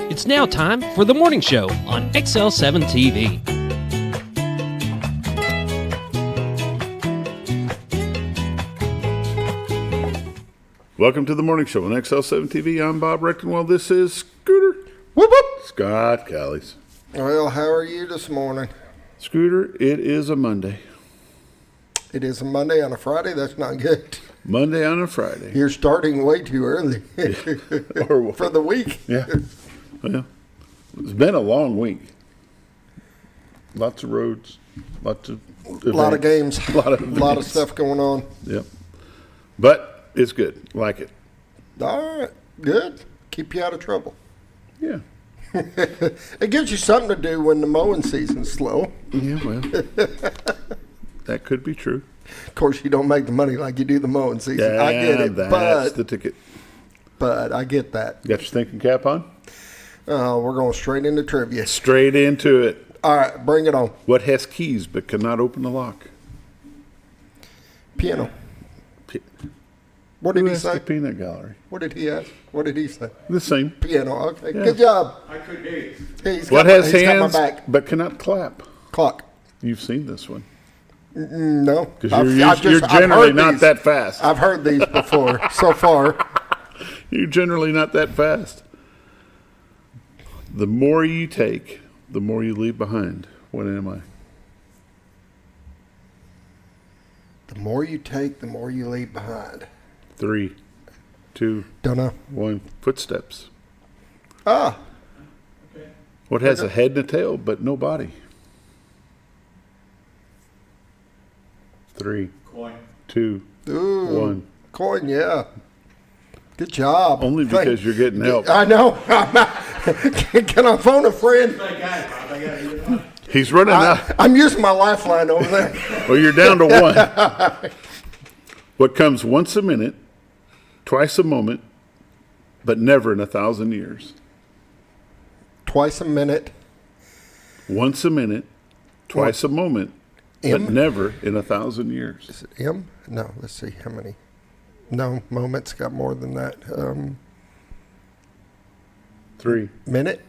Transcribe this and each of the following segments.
It's now time for the morning show on XL7-TV. Welcome to the morning show on XL7-TV. I'm Bob Rectenwell. This is Scooter. Whoop whoop. Scott Callies. Well, how are you this morning? Scooter, it is a Monday. It is a Monday on a Friday. That's not good. Monday on a Friday. You're starting way too early Or for the week. Yeah. Well, it's been a long week. Lots of roads, lots of events, A lot of games, a lot of events. Stuff going on. Yep. But it's good. Like it. All right, good. Keep you out of trouble. Yeah. It gives you something to do when the mowing season's slow. Yeah, well, that could be true. Of course, you don't make the money like you do the mowing season. Yeah, I get it, that's the ticket. but I get that. Got your thinking cap on? We're going straight into trivia. Straight into it. All right, bring it on. What has keys but cannot open the lock? Piano. What did Who he asked say? the peanut gallery? What did he ask? What did he say? The same. Piano. Okay, Yeah. good job. I couldn't hear you. He's What got has he's got hands my back. but cannot clap? Clock. You've seen this one. No. Because I've you're I've generally heard not these. that fast. I've heard these before so far. You're generally not that fast. The more you take, the more you leave behind. What am I? The more you take, the more you leave behind. 3, 2, Don't know. 1. Footsteps. Ah, What has a head and a tail but no body? 3, Coin. 2, ooh, 1. coin, yeah. Good job. Only because you're getting help. I know. Can I phone a friend? I got it, Bob. I got it. He's running out. I'm using my lifeline over there. Well, you're down to 1. What comes once a minute, twice a moment, but never in 1,000 years? Twice a minute. Once a minute, twice a moment, but M? never in 1,000 years. Is it M? No, let's see how many. No, moments got more than that. 3, Minute?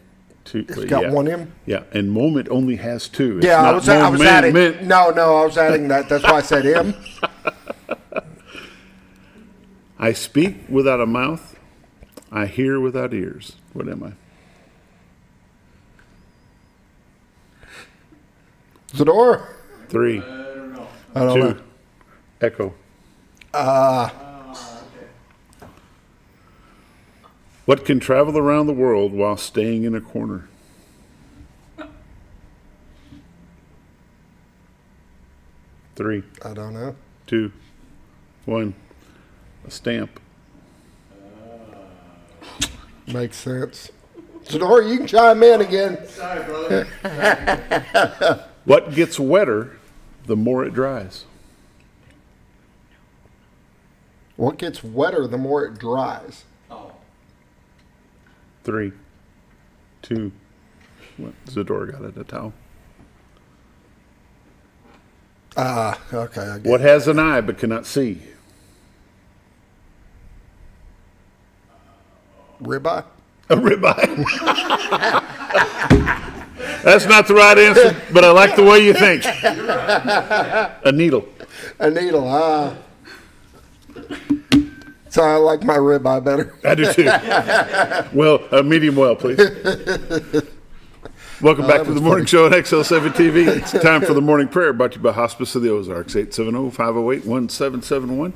2. It's got one M? Yeah, and moment only has 2. It's Yeah, I not was adding. moment. No, I was adding that. That's why I said M. I speak without a mouth. I hear without ears. What am I? Zdora? 3, I don't 2. know. Echo. What can travel around the world while staying in a corner? 3, I don't know. 2, 1. A stamp. Makes sense. Zdora, you can chime in again. Sorry, brother. What gets wetter the more it dries? What gets wetter the more it dries? Oh. 3, 2, 1. Zdora got it, a towel. Okay. I get What has an eye but cannot see? Ribeye? A ribeye. That's not the right answer, but I like the way you think. A needle. A needle. So I like my ribeye better. I do too. Well, medium well, please. Welcome back to the morning show on XL7-TV. It's time for the morning prayer, brought to you by Hospice of the Ozarks, 870-508-1771.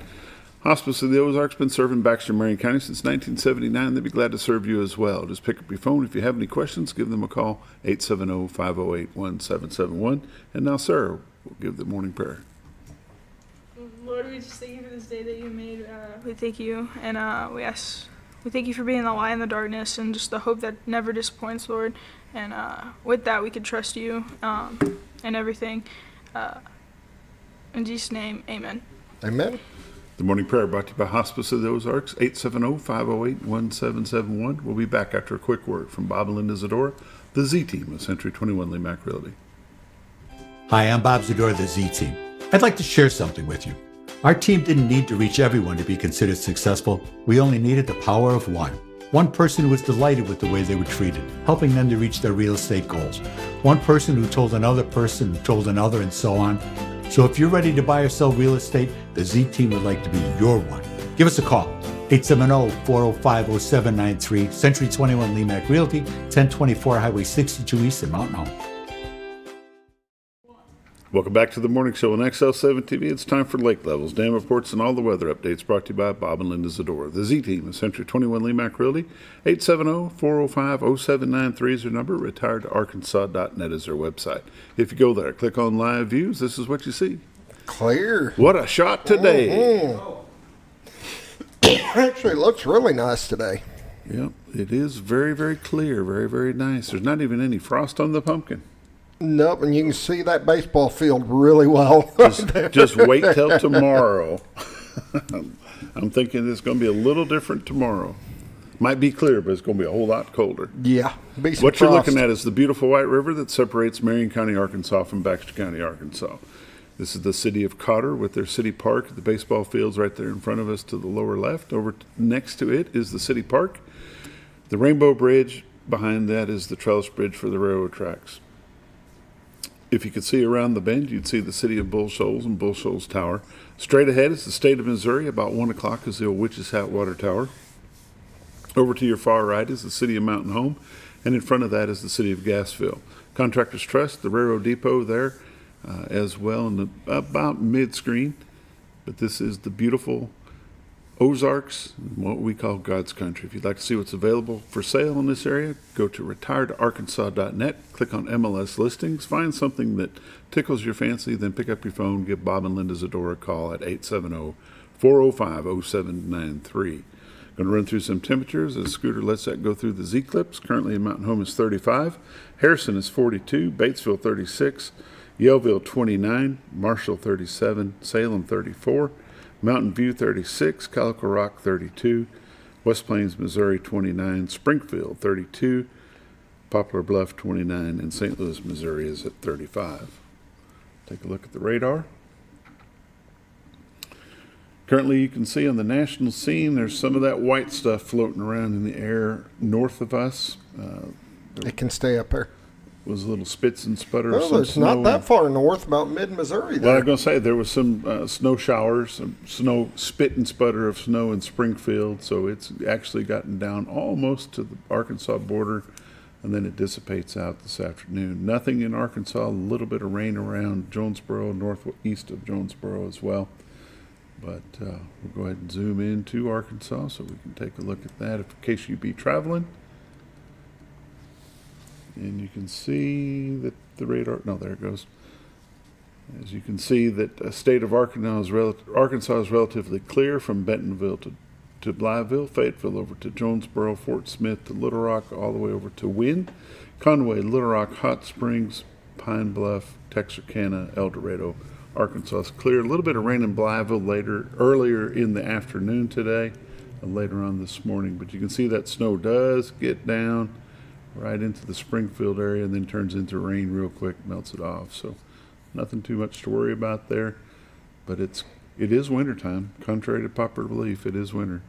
Hospice of the Ozarks been serving Baxter, Marion County since 1979. They'd be glad to serve you as well. Just pick up your phone. If you have any questions, give them a call, 870-508-1771. And now, Sarah will give the morning prayer. Lord, we just thank you for this day that you made. We thank you, and we thank you for being the light in the darkness and just the hope that never disappoints, Lord. And with that, we can trust you and everything. In Jesus' name, amen. Amen. The morning prayer brought to you by Hospice of the Ozarks, 870-508-1771. We'll be back after a quick word from Bob and Linda Zdora, the Z-Team of Century 21 LeMac Realty. Hi, I'm Bob Zdora, the Z-Team. I'd like to share something with you. Our team didn't need to reach everyone to be considered successful. We only needed the power of one. One person who was delighted with the way they were treated, helping them to reach their real estate goals. One person who told another person who told another, and so on. So if you're ready to buy or sell real estate, the Z Team would like to be your one. Give us a call. 870-405-0793, Century 21 LeMac Realty, 1024 Highway 62 East in Mountain Home. Welcome back to the morning show on XL7-TV. It's time for lake levels, dam reports, and all the weather updates brought to you by Bob and Linda Zdora. The Z Team of Century 21 LeMac Realty. 870-405-0793 is their number. Retiredtoarkansas.net is their website. If you go there, click on live views. This is what you see. Clear. What a shot today. Actually, it looks really nice today. Yep, it is very, very clear. Very, very nice. There's not even any frost on the pumpkin. Nope, and you can see that baseball field really well. Just wait till tomorrow. I'm thinking it's going to be a little different tomorrow. Might be clear, but it's going to be a whole lot colder. Yeah. Be some What you're frost. looking at is the beautiful White River that separates Marion County, Arkansas from Baxter County, Arkansas. This is the city of Cotter with their city park. The baseball field's right there in front of us to the lower left. Next to it is the city park. The Rainbow Bridge. Behind that is the trellis bridge for the railroad tracks. If you could see around the bend, you'd see the city of Bull Shoals and Bull Shoals Tower. Straight ahead is the state of Missouri. About 1 o'clock is the old Witch's Hat Water Tower. Over to your far right is the city of Mountain Home, and in front of that is the city of Gassville. Contractors Trust, the Railroad Depot there as well, in the, about mid-screen. But this is the beautiful Ozarks, what we call God's country. If you'd like to see what's available for sale in this area, go to retiredtoarkansas.net, click on MLS listings, find something that tickles your fancy, then pick up your phone, give Bob and Linda Zdora a call at 870-405-0793. Going to run through some temperatures as Scooter lets that go through the Z-clips. Currently in Mountain Home is 35, Harrison is 42, Batesville 36, Yellville 29, Marshall 37, Salem 34, Mountain View 36, Calico Rock 32, West Plains, Missouri 29, Springfield 32, Poplar Bluff 29, and St. Louis, Missouri is at 35. Take a look at the radar. Currently you can see on the national scene there's some of that white stuff floating around in the air north of us. It can stay up there. Was a little spits and sputter. Well, some it's snow not that far north, about mid-Missouri Well, I there. was going to say there was some snow showers, some snow, spit and sputter of snow in Springfield, so it's actually gotten down almost to the Arkansas border, and then it dissipates out this afternoon. Nothing in Arkansas, a little bit of rain around Jonesboro, northeast of Jonesboro as well. But we'll go ahead and zoom into Arkansas so we can take a look at that in case you be traveling. And you can see that the radar, no, there it goes. As you can see that the state of Arkansas is relatively clear from Bentonville to Blytheville, Fayetteville over to Jonesboro, Fort Smith to Little Rock, all the way over to Wynne, Conway, Little Rock, Hot Springs, Pine Bluff, Texarkana, El Dorado. Arkansas is clear. A little bit of rain in Blytheville earlier in the afternoon today, and later on this morning. But you can see that snow does get down right into the Springfield area and then turns into rain real quick, melts it off. So nothing too much to worry about there. But it is wintertime. Contrary to popular belief, it is winter.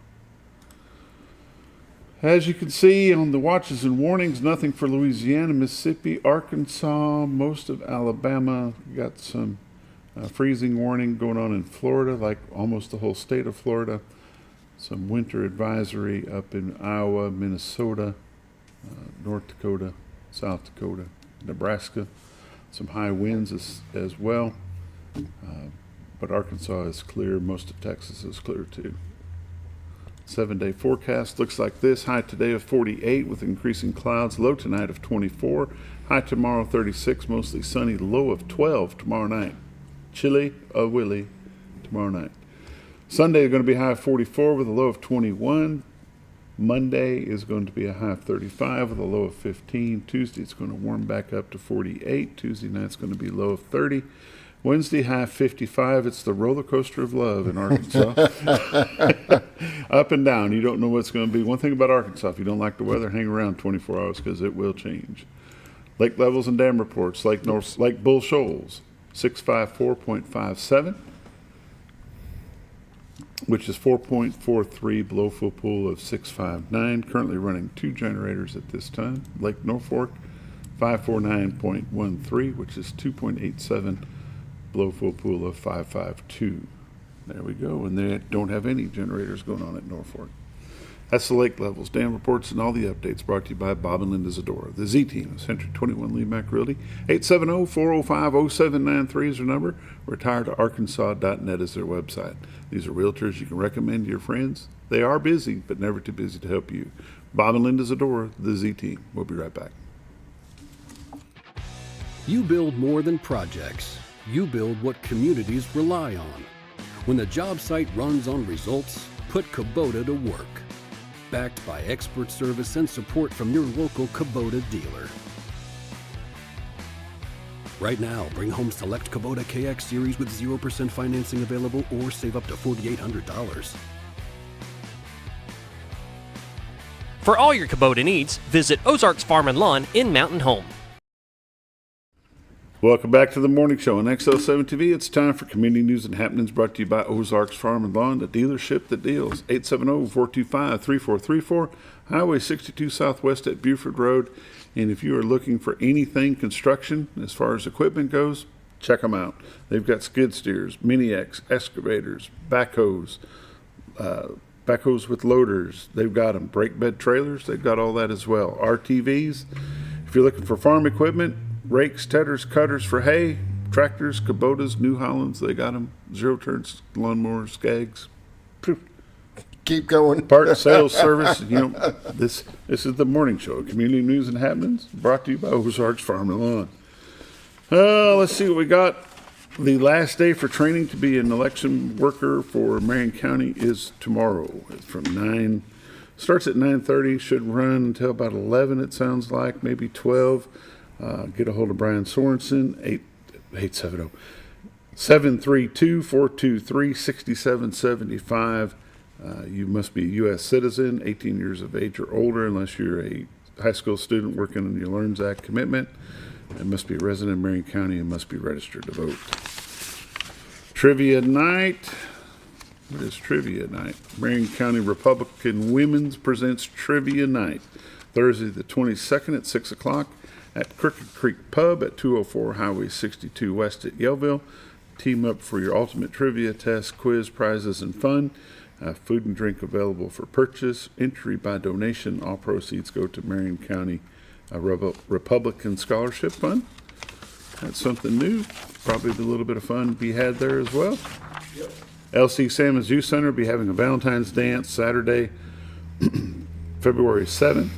As you can see on the watches and warnings, nothing for Louisiana, Mississippi, Arkansas, most of Alabama. Got some freezing warning going on in Florida, like almost the whole state of Florida. Some winter advisory up in Iowa, Minnesota, North Dakota, South Dakota, Nebraska. Some high winds as well. But Arkansas is clear. Most of Texas is clear too. 7-day forecast looks like this. High today of 48 with increasing clouds. Low tonight of 24. High tomorrow 36, mostly sunny. Low of 12 tomorrow night. Chilly a willy tomorrow night. Sunday is going to be high of 44 with a low of 21. Monday is going to be a high of 35 with a low of 15. Tuesday it's going to warm back up to 48. Tuesday night's going to be low of 30. Wednesday high of 55. It's the roller coaster of love in Arkansas. Up and down. You don't know what's going to be. One thing about Arkansas, if you don't like the weather, hang around 24 hours because it will change. Lake levels and dam reports. Lake Bull Shoals, 654.57. which is 4.43 below full pool of 659. Currently running 2 generators at this time. Lake Norfolk, 549.13, which is 2.87 below full pool of 552. There we go, and they don't have any generators going on at Norfolk. That's the lake levels, dam reports, and all the updates brought to you by Bob and Linda Zdora. The Z Team of Century 21 LeMac Realty. 870-405-0793 is their number. Retiredarkansas.net is their website. These are realtors you can recommend to your friends. They are busy, but never too busy to help you. Bob and Linda Zdora, the Z Team. We'll be right back. You build more than projects. You build what communities rely on. When the job site runs on results, put Kubota to work. Backed by expert service and support from your local Kubota dealer. Right now, bring home select Kubota KX series with 0% financing available or save up to $4,800. For all your Kubota needs, visit Ozarks Farm and Lawn in Mountain Home. Welcome back to the morning show on XL7-TV. It's time for community news and happenings brought to you by Ozarks Farm and Lawn, the dealership that deals. 870-425-3434, Highway 62 Southwest at Buford Road. And if you are looking for anything construction as far as equipment goes, check them out. They've got skid steers, mini-X, excavators, backhoes, backhoes with loaders. They've got them. Brake bed trailers, they've got all that as well. RTVs. If you're looking for farm equipment, rakes, tedders, cutters for hay, tractors, Kubotas, New Hollands, they got them. Zero turns, lawnmowers, Skags. Keep going. Part sales service. This is the morning show. Community news and happenings brought to you by Ozarks Farm and Lawn. Let's see what we got. The last day for training to be an election worker for Marion County is tomorrow. It's from 9. Starts at 9:30. Should run until about 11. It sounds like, maybe 12. Get a hold of Brian Sorensen, 732-423-6775. You must be a U.S. citizen, 18 years of age or older, unless you're a high school student working on your LEARNS Act commitment. And must be a resident of Marion County and must be registered to vote. Trivia night. What is trivia night? Marion County Republican Women's presents Trivia Night, Thursday the 22nd at 6 o'clock. At Crooked Creek Pub at 204 Highway 62 West at Yellville. Team up for your ultimate trivia test, quiz, prizes, and fun. Food and drink available for purchase. Entry by donation. All proceeds go to Marion County Republican Scholarship Fund. That's something new. Probably a little bit of fun to be had there as well. Yep. LC Salmons Youth Center will be having a Valentine's dance Saturday, February 7th.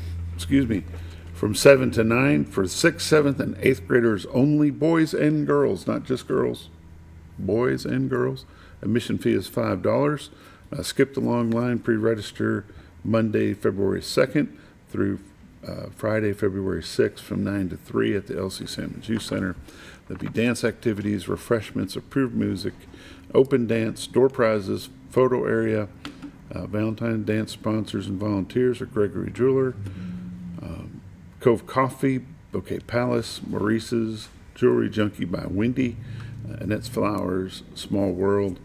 From 7 to 9 for 6th, 7th, and 8th graders only, boys and girls, not just girls, boys and girls. Admission fee is $5. Skip the long line, pre-register Monday, February 2nd through Friday, February 6th from 9 to 3 at the LC Salmons Youth Center. There'll be dance activities, refreshments, approved music, open dance, door prizes, photo area. Valentine dance sponsors and volunteers are Gregory Jeweler, Cove Coffee, Bouquet Palace, Maurice's, Jewelry Junkie by Wendy, Annette's Flowers, Small World,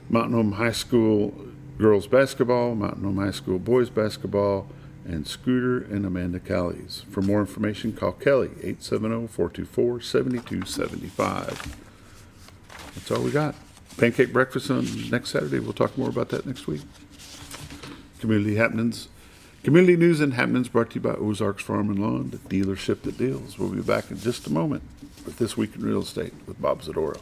Mountain Home High School girls basketball, Mountain Home High School boys basketball, and Scooter and Amanda Callies. For more information, call Kelly, 870-424-7275. That's all we got. Pancake breakfast on next Saturday. We'll talk more about that next week. Community happenings. Community news and happenings brought to you by Ozarks Farm and Lawn, the dealership that deals. We'll be back in just a moment with This Week in Real Estate with Bob Zdora.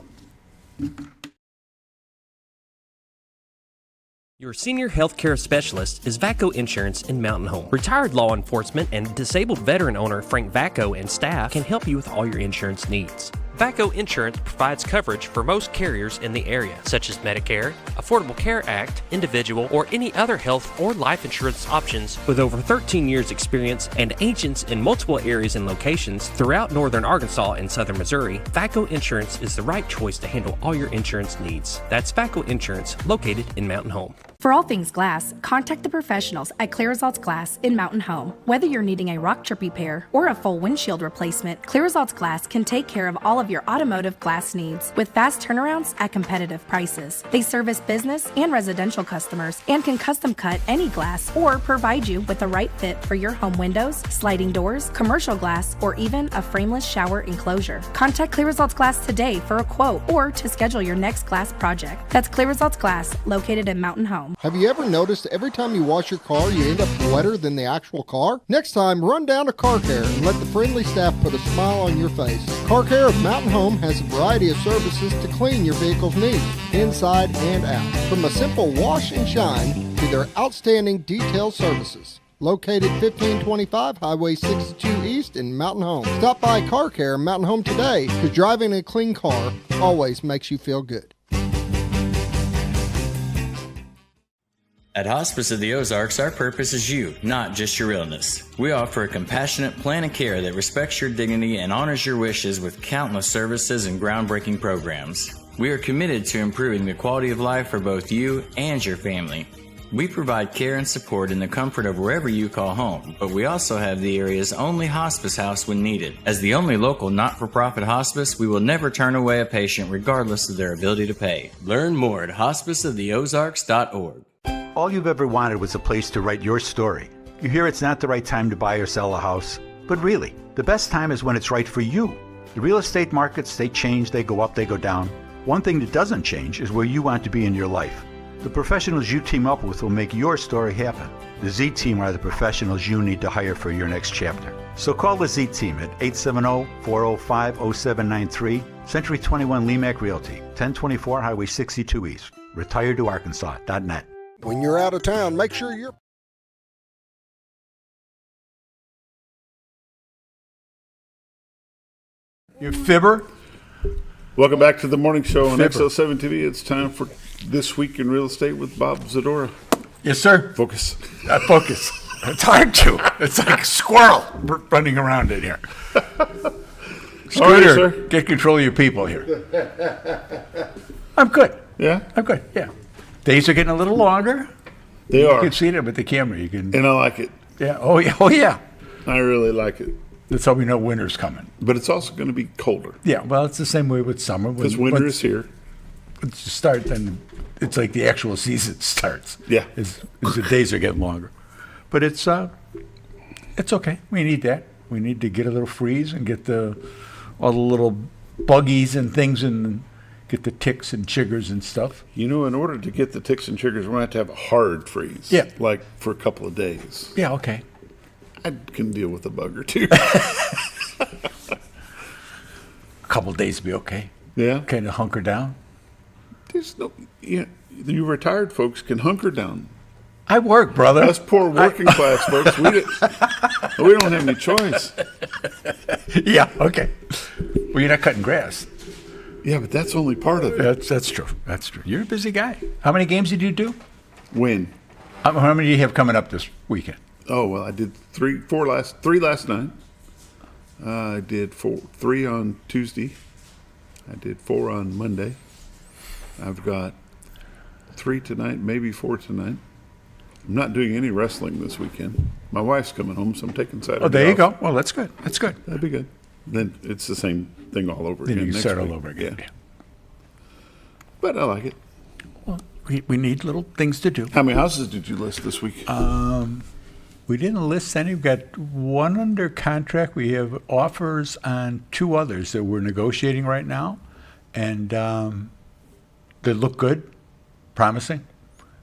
Your senior healthcare specialist is VACO Insurance in Mountain Home. Retired law enforcement and disabled veteran owner Frank VACO and staff can help you with all your insurance needs. VACO Insurance provides coverage for most carriers in the area, such as Medicare, Affordable Care Act, individual, or any other health or life insurance options. With over 13 years experience and agents in multiple areas and locations throughout northern Arkansas and southern Missouri, VACO Insurance is the right choice to handle all your insurance needs. That's VACO Insurance, located in Mountain Home. For all things glass, contact the professionals at Clear Results Glass in Mountain Home. Whether you're needing a rock chip repair or a full windshield replacement, Clear Results Glass can take care of all of your automotive glass needs with fast turnarounds at competitive prices. They service business and residential customers and can custom cut any glass or provide you with the right fit for your home windows, sliding doors, commercial glass, or even a frameless shower enclosure. Contact Clear Results Glass today for a quote or to schedule your next glass project. That's Clear Results Glass, located in Mountain Home. Have you ever noticed every time you wash your car, you end up wetter than the actual car? Next time, run down to Car Care and let the friendly staff put a smile on your face. Car Care of Mountain Home has a variety of services to clean your vehicle's needs, inside and out. From a simple wash and shine to their outstanding detail services. Located 1525 Highway 62 East in Mountain Home. Stop by Car Care in Mountain Home today, because driving a clean car always makes you feel good. At Hospice of the Ozarks, our purpose is you, not just your illness. We offer a compassionate plan of care that respects your dignity and honors your wishes with countless services and groundbreaking programs. We are committed to improving the quality of life for both you and your family. We provide care and support in the comfort of wherever you call home, but we also have the area's only hospice house when needed. As the only local not-for-profit hospice, we will never turn away a patient regardless of their ability to pay. Learn more at hospiceoftheozarks.org. All you've ever wanted was a place to write your story. You hear it's not the right time to buy or sell a house, but really, the best time is when it's right for you. The real estate markets, they change, they go up, they go down. One thing that doesn't change is where you want to be in your life. The professionals you team up with will make your story happen. The Z Team are the professionals you need to hire for your next chapter. So call the Z Team at 870-405-0793, Century 21 LeMac Realty, 1024 Highway 62 East, retiredtoarkansas.net. When you're out of town, make sure you're... You fibber? Welcome back to the morning show on Fibber. XL7-TV. It's time for This Week in Real Estate with Bob Zdora. Yes, sir. Focus. Focus. It's hard to. It's like a squirrel running around in here. Scooter, All right, sir. get control of your people here. I'm good. Yeah? I'm good, yeah. Days are getting a little longer. They You are. can see them with the camera. You can. And I like it. Yeah. Oh, yeah. Oh, yeah. I really like it. That's how we know winter's coming. But it's also going to be colder. Yeah. Well, it's the same way with summer. Because winter is here. Once you start, then it's like the actual season starts. Yeah. As the days are getting longer. But it's okay. We need that. We need to get a little freeze and get all the little buggies and things and get the ticks and chiggers and stuff. You know, in order to get the ticks and triggers, we're going to have a hard freeze. Yeah. Like for a couple of days. Yeah, okay. I can deal with a bug or two. A couple of days will be okay. Yeah. Kind of hunker down. There's no, you retired folks can hunker down. I work, brother. Us poor working class folks, we don't have any choice. Yeah, okay. Well, you're not cutting grass. Yeah, but that's only part of it. That's true. That's true. You're a busy guy. How many games did you do? When? How many do you have coming up this weekend? Oh, well, I did three last night. I did 3 on Tuesday. I did 4 on Monday. I've got 3 tonight, maybe 4 tonight. I'm not doing any wrestling this weekend. My wife's coming home, so I'm taking Saturday Oh, there you off. go. Well, that's good. That's good. That'd be good. Then it's the same thing all over Then again. you can next start week. all over again. Yeah. But I like it. Well, we need little things to do. How many houses did you list this week? We didn't list any. We've got 1 under contract. We have offers on 2 others that we're negotiating right now. And they look good, promising.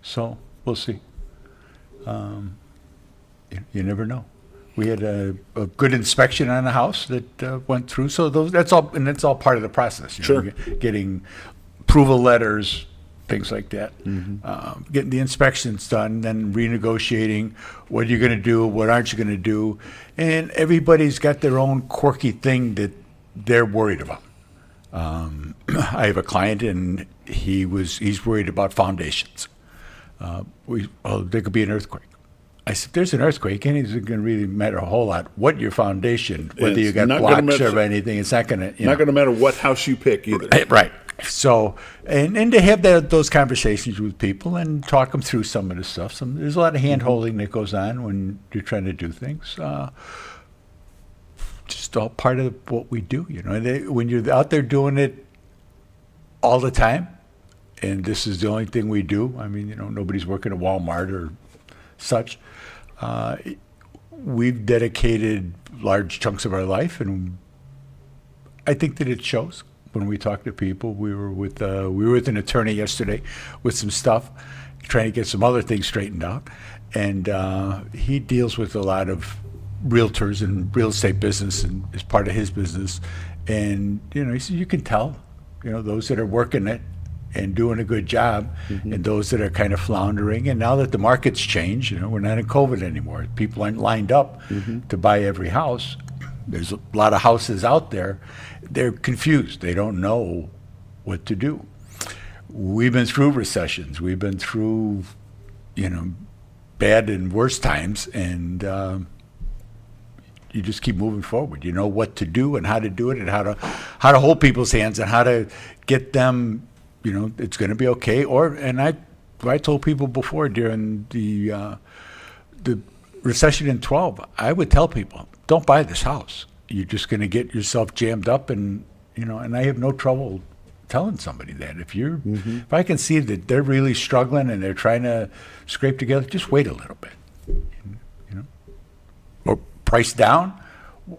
So we'll see. You never know. We had a good inspection on the house that went through. So that's all part of the process. Sure. Getting approval letters, things like that. Mm-hmm. Getting the inspections done, then renegotiating what you're going to do, what aren't you going to do, and everybody's got their own quirky thing that they're worried about. I have a client, and he's worried about foundations. There could be an earthquake. I said, there's an earthquake, and it's going to really matter a whole lot what your foundation, whether you got blocks or anything. It's not going to, not going to matter what house you pick either. Right. So, and to have those conversations with people and talk them through some of the stuff. There's a lot of hand-holding that goes on when you're trying to do things. Just all part of what we do, you know. And when you're out there doing it all the time, and this is the only thing we do, I mean, you know, nobody's working at Walmart or such. We've dedicated large chunks of our life, and I think that it shows. When we talk to people, we were with an attorney yesterday with some stuff, trying to get some other things straightened out, and he deals with a lot of realtors and real estate business, and is part of his business. And you know, he said you can tell, you know, those that are working it and doing a good job, and those that are kind of floundering. And now that the market's changed, you know, we're not in COVID anymore. People aren't lined up to buy every house. There's a lot of houses out there. They're confused. They don't know what to do. We've been through recessions. We've been through, you know, bad and worse times, and you just keep moving forward. You know what to do and how to do it, and how to hold people's hands and how to get them. You know, it's going to be okay. I told people before during the recession in 12, I would tell people, don't buy this house. You're just going to get yourself jammed up, and you know. And I have no trouble telling somebody that if I can see that they're really struggling and they're trying to scrape together, just wait a little bit, you know, or price down,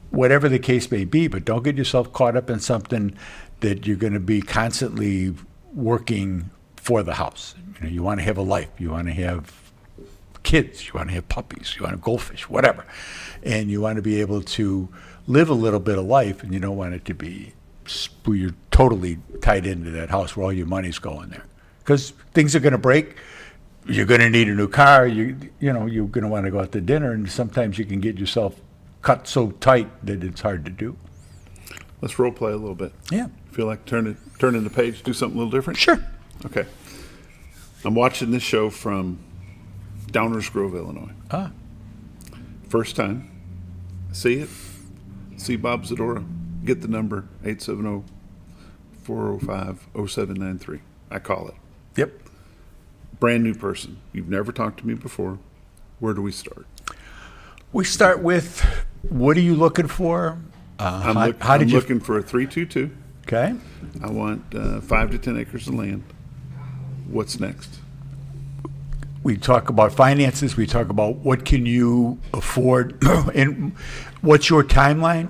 whatever the case may be. But don't get yourself caught up in something that you're going to be constantly working for the house. You know, you want to have a life. You want to have kids. You want to have puppies. You want to goldfish, whatever. And you want to be able to live a little bit of life, and you don't want it to be where you're totally tied into that house where all your money's going there. Because things are going to break. You're going to need a new car. You know, you're going to want to go out to dinner, and sometimes you can get yourself cut so tight that it's hard to do. Let's role play a little bit. Yeah. Feel like turning the page, do something a little different? Sure. Okay. I'm watching this show from Downers Grove, Illinois. First time. See it. See Bob Zdora. Get the number, 870-405-0793. I call it. Yep. Brand new person. You've never talked to me before. Where do we start? We start with, what are you looking for? I'm how did you looking for a 322. Okay. I want 5 to 10 acres of land. What's next? We talk about finances. We talk about what can you afford, and what's your timeline?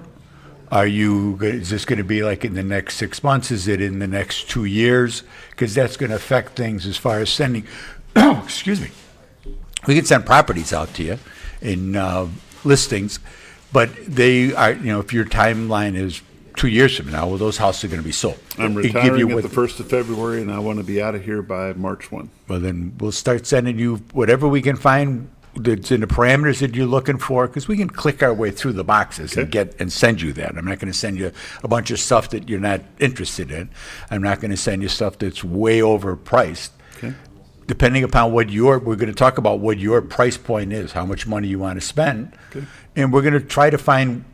Is this going to be like in the next 6 months? Is it in the next 2 years? Because that's going to affect things as far as sending. Excuse me. We can send properties out to you in listings, but they are. You know, if your timeline is 2 years from now, well, those houses are going to be sold. I'm retiring at the 1st of February, and I want to be out of here by March 1. Well, then we'll start sending you whatever we can find that's in the parameters that you're looking for, because we can click our way through the boxes and send you that. I'm not going to send you a bunch of stuff that you're not interested in. I'm not going to send you stuff that's way overpriced. Okay. Depending upon we're going to talk about what your price point is, how much money you want to spend, and we're going to try to find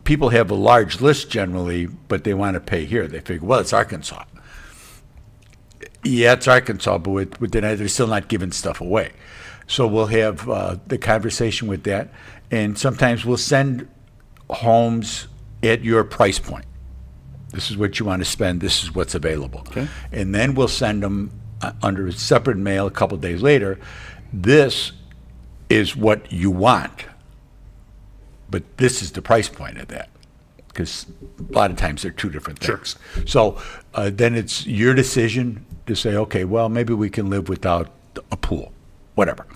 people have a large list generally, but they want to pay here. They figure, well, it's Arkansas. Yeah, it's Arkansas, but they're still not giving stuff away. So we'll have the conversation with that, and sometimes we'll send homes at your price point. This is what you want to spend. This is what's available. Okay. And then we'll send them under separate mail a couple of days later. This is what you want, but this is the price point of that, because a lot of times they're two different things. Sure. So then it's your decision to say, okay, well, maybe we can live without a pool, whatever.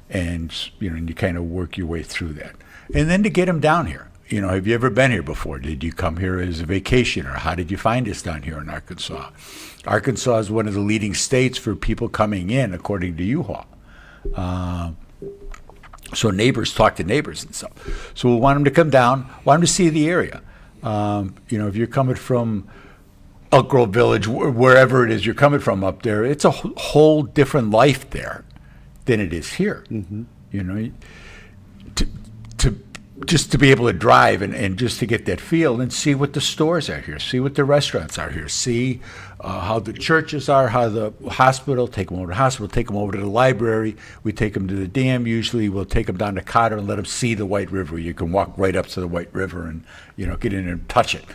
And, you know, and you kind of work your way through that. And then to get them down here. You know, have you ever been here before? Did you come here as a vacation, or how did you find us down here in Arkansas? Arkansas is one of the leading states for people coming in, according to U-Haul. So neighbors talk to neighbors and stuff. So we want them to come down, want them to see the area. You know, if you're coming from Elk Grove Village, wherever it is you're coming from up there, it's a whole different life there than it is here. You know, to just to be able to drive and just to get that feel and see what the stores are here, see what the restaurants are here, see how the churches are, how the hospital, take them over to the hospital, take them over to the library. We take them to the dam usually. We'll take them down to Cotter and let them see the White River. You can walk right up to the White River and, get in and touch it.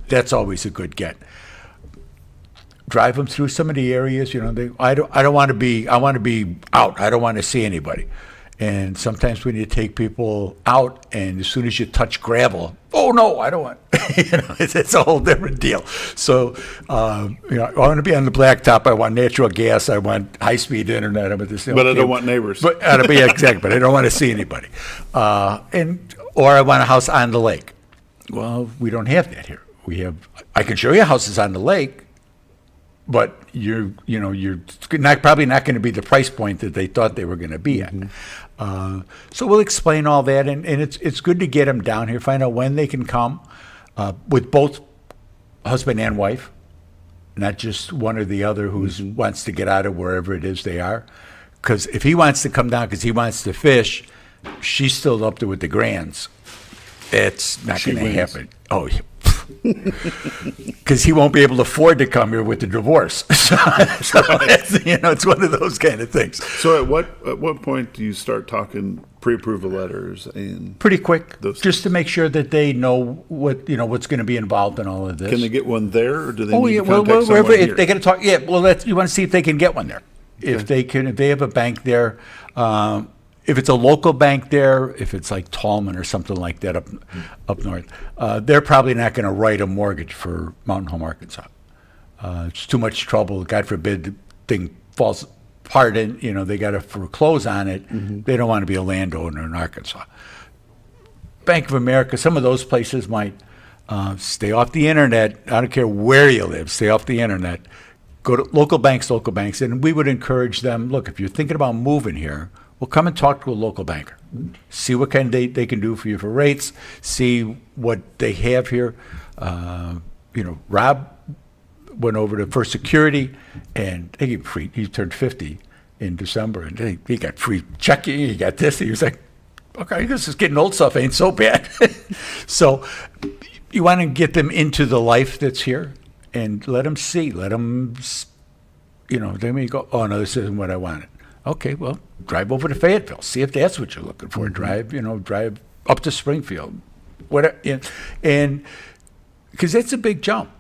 That's always a good get. Drive them through some of the areas, I don't want to be, I want to be out. I don't want to see anybody. And sometimes we need to take people out, and as soon as you touch gravel, oh no, I don't want. It's a whole different deal. So, I want to be on the blacktop. I want natural gas. I want high-speed internet. But I don't want neighbors. But exactly. But I don't want to see anybody. Or I want a house on the lake. Well, we don't have that here. I can show you houses on the lake, but you're probably not going to be the price point that they thought they were going to be at. So we'll explain all that, and it's good to get them down here, find out when they can come with both husband and wife, not just one or the other who wants to get out of wherever it is they are. Because if he wants to come down because he wants to fish, she's still up there with the grands. It's not going to happen. Oh, yeah. Because he won't be able to afford to come here with the divorce. So it's one of those kind of things. So at what point do you start talking pre-approval letters and pretty quick, just to make sure that they know what's going to be involved in all of this. Can they get one there, or do they need to contact someone here? If they got to talk, you want to see if they can get one there. Okay. If they have a bank there. If it's a local bank there, if it's like Tallman or something like that up north, they're probably not going to write a mortgage for Mountain Home, Arkansas. It's too much trouble. God forbid the thing falls apart and they got to foreclose on it. They don't want to be a landowner in Arkansas. Bank of America, some of those places might stay off the internet. I don't care where you live, stay off the internet. Go to local banks, and we would encourage them. Look, if you're thinking about moving here, well, come and talk to a local banker. See what kind they can do for you for rates. See what they have here. Rob went over to First Security, and they gave him free. He turned 50 in December, and he got free checking. He got this. He was like, okay, this is getting old stuff. Ain't so bad. So you want to get them into the life that's here and let them see. Let them, they may go, oh, no, this isn't what I wanted. Okay, well, drive over to Fayetteville. See if that's what you're looking for. Drive up to Springfield. And because that's a big jump.